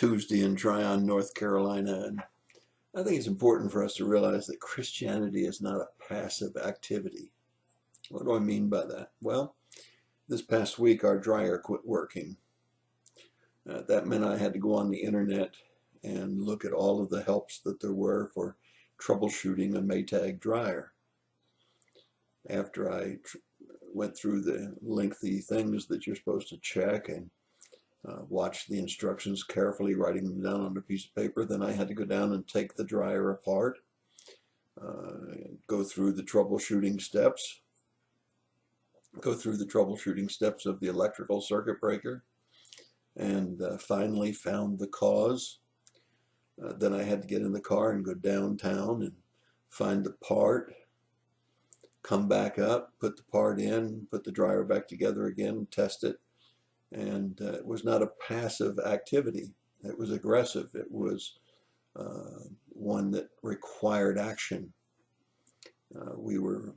Tuesday in Tryon, North Carolina, and I think it's important for us to realize that Christianity is not a passive activity. What do I mean by that? Well, this past week our dryer quit working. That meant I had to go on the internet and look at all of the helps that there were for troubleshooting a Maytag dryer. After I went through the lengthy things that you're supposed to check and watched the instructions carefully, writing them down on a piece of paper, then I had to go down and take the dryer apart, go through the troubleshooting steps of the electrical circuit breaker, and finally found the cause. Then I had to get in the car and go downtown and find the part, come back up, put the part in, put the dryer back together again, test it. And it was not a passive activity. It was aggressive. It was one that required action. We were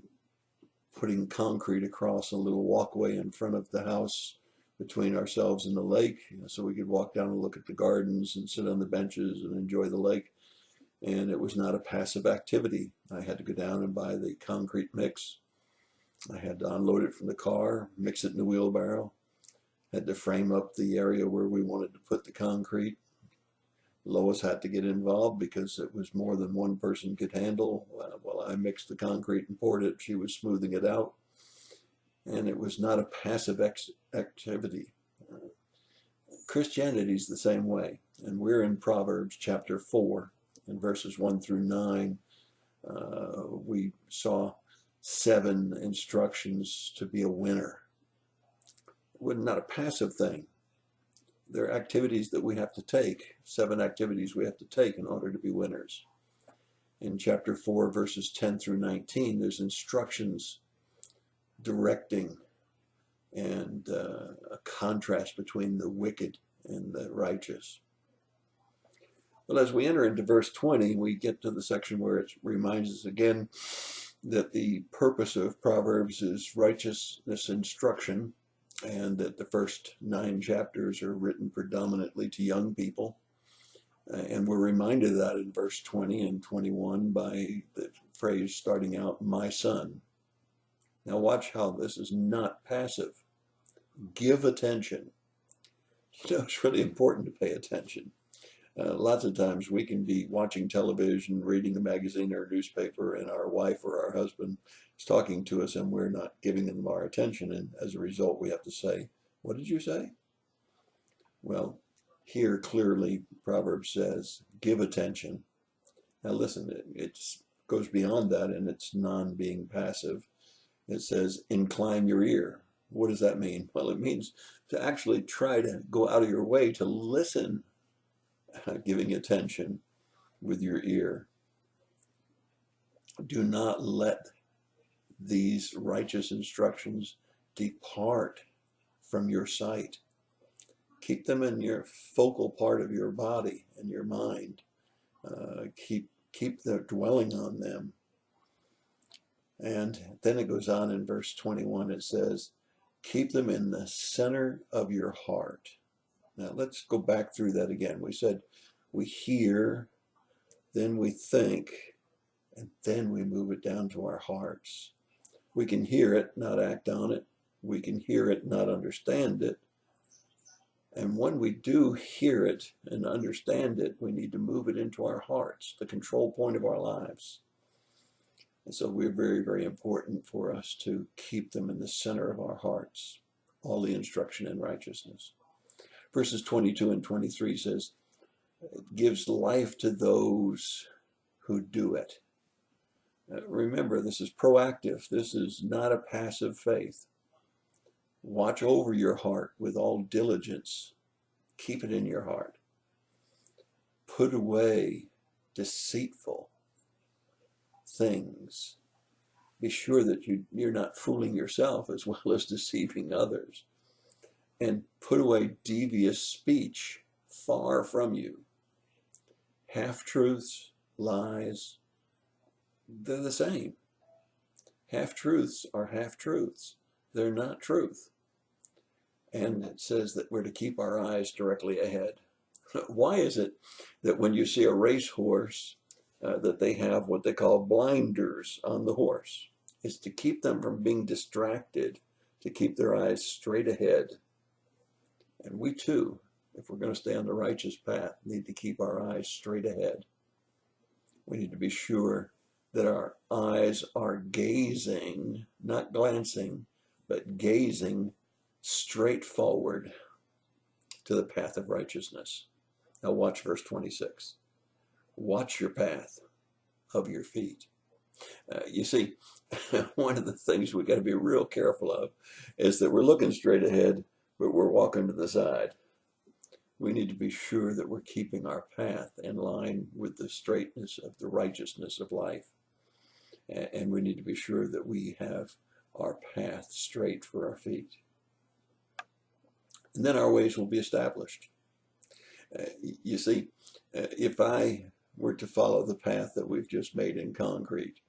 putting concrete across a little walkway in front of the house between ourselves and the lake, so we could walk down and look at the gardens and sit on the benches and enjoy the lake. And it was not a passive activity. I had to go down and buy the concrete mix. I had to unload it from the car, mix it in the wheelbarrow, had to frame up the area where we wanted to put the concrete. Lois had to get involved because it was more than one person could handle. While I mixed the concrete and poured it, she was smoothing it out. And it was not a passive activity. Christianity is the same way. And we're in Proverbs chapter 4, in verses 1 through 9. We saw 7 instructions to be a winner. It was not a passive thing. There are activities that we have to take, 7 activities we have to take in order to be winners. In chapter 4, verses 10 through 19, there's instructions directing and a contrast between the wicked and the righteous. Well, as we enter into verse 20, we get to the section where it reminds us again that the purpose of Proverbs is righteousness instruction, and that the first 9 chapters are written predominantly to young people. And we're reminded of that in verse 20 and 21 by the phrase starting out, "My son." Now watch how this is not passive. Give attention. You know, it's really important to pay attention. Lots of times we can be watching television, reading a magazine or a newspaper, and our wife or our husband is talking to us and we're not giving them our attention. And as a result, we have to say, "What did you say?" Well, here clearly Proverbs says, give attention. Now listen, it goes beyond that, and it's non-being passive. It says, incline your ear. What does that mean? Well, it means to actually try to go out of your way to listen, giving attention with your ear. Do not let these righteous instructions depart from your sight. Keep them in your focal part of your body and your mind. Keep the dwelling on them. And then it goes on in verse 21, it says, keep them in the center of your heart. Now let's go back through that again. We said we hear, then we think, and then we move it down to our hearts. We can hear it, not act on it. We can hear it, not understand it. And when we do hear it and understand it, we need to move it into our hearts, the control point of our lives. And so we're very, very important for us to keep them in the center of our hearts, all the instruction in righteousness. Verses 22 and 23 says, it gives life to those who do it. Remember, this is proactive. This is not a passive faith. Watch over your heart with all diligence. Keep it in your heart. Put away deceitful things. Be sure that you're not fooling yourself as well as deceiving others. And put away devious speech far from you. Half-truths, lies, they're the same. Half-truths are half-truths. They're not truth. And it says that we're to keep our eyes directly ahead. Why is it that when you see a racehorse, that they have what they call blinders on the horse? It's to keep them from being distracted, to keep their eyes straight ahead. And we too, if we're going to stay on the righteous path, need to keep our eyes straight ahead. We need to be sure that our eyes are gazing, not glancing, but gazing straight forward to the path of righteousness. Now watch verse 26. Watch your path of your feet. You see, one of the things we got to be real careful of is that we're looking straight ahead, but we're walking to the side. We need to be sure that we're keeping our path in line with the straightness of the righteousness of life. And we need to be sure that we have our path straight for our feet. And then our ways will be established. You see, if I were to follow the path that we've just made in concrete,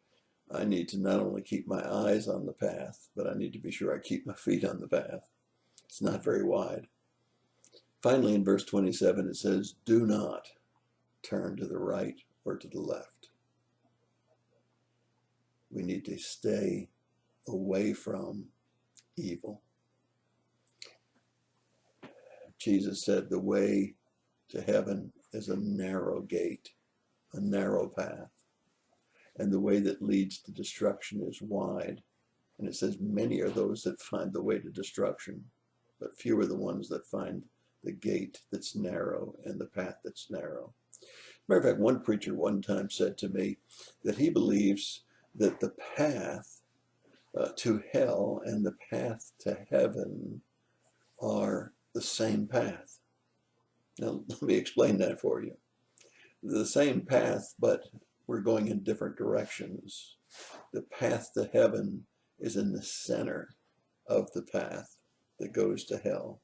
I need to not only keep my eyes on the path, but I need to be sure I keep my feet on the path. It's not very wide. Finally, in verse 27, it says, do not turn to the right or to the left. We need to stay away from evil. Jesus said the way to heaven is a narrow gate, a narrow path. And the way that leads to destruction is wide. And it says many are those that find the way to destruction, but few are the ones that find the gate that's narrow and the path that's narrow. Matter of fact, one preacher one time said to me that he believes that the path to hell and the path to heaven are the same path. Now, let me explain that for you. The same path, but we're going in different directions. The path to heaven is in the center of the path that goes to hell.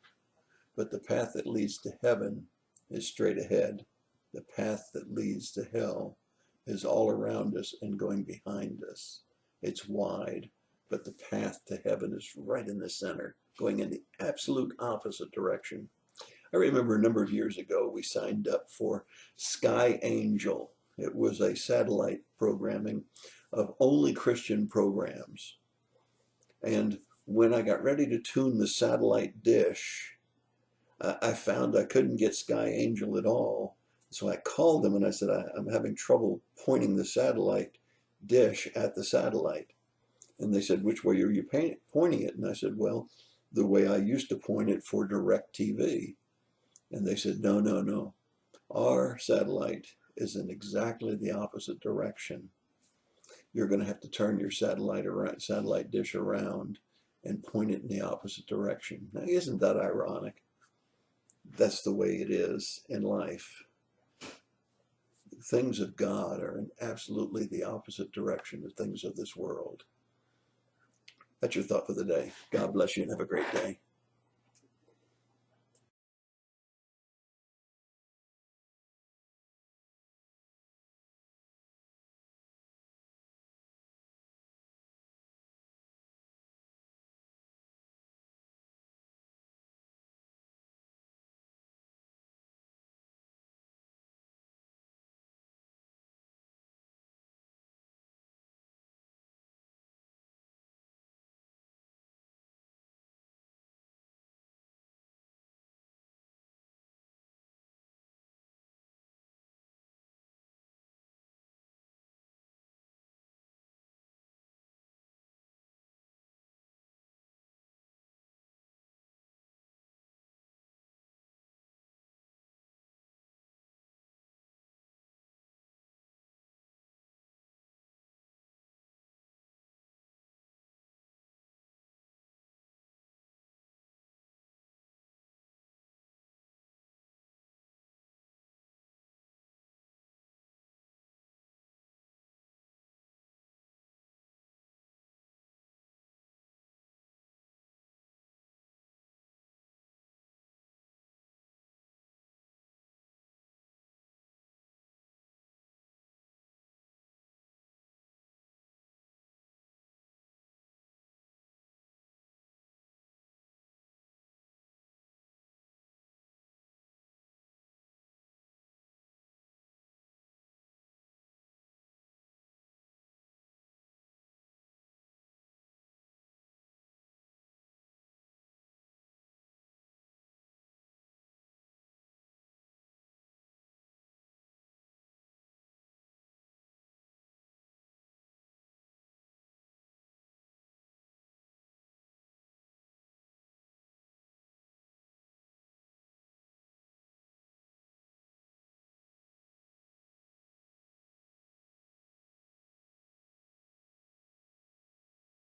But the path that leads to heaven is straight ahead. The path that leads to hell is all around us and going behind us. It's wide, but the path to heaven is right in the center, going in the absolute opposite direction. I remember a number of years ago, we signed up for Sky Angel. It was a satellite programming of only Christian programs. And when I got ready to tune the satellite dish, I found I couldn't get Sky Angel at all. So I called them and I said, I'm having trouble pointing the satellite dish at the satellite. And they said, which way are you pointing it? And I said, well, the way I used to point it for DirecTV. And they said, no, no, no. Our satellite is in exactly the opposite direction. You're going to have to turn your satellite dish around and point it in the opposite direction. Now, isn't that ironic? That's the way it is in life. Things of God are in absolutely the opposite direction of things of this world. That's your thought for the day. God bless you and have a great day.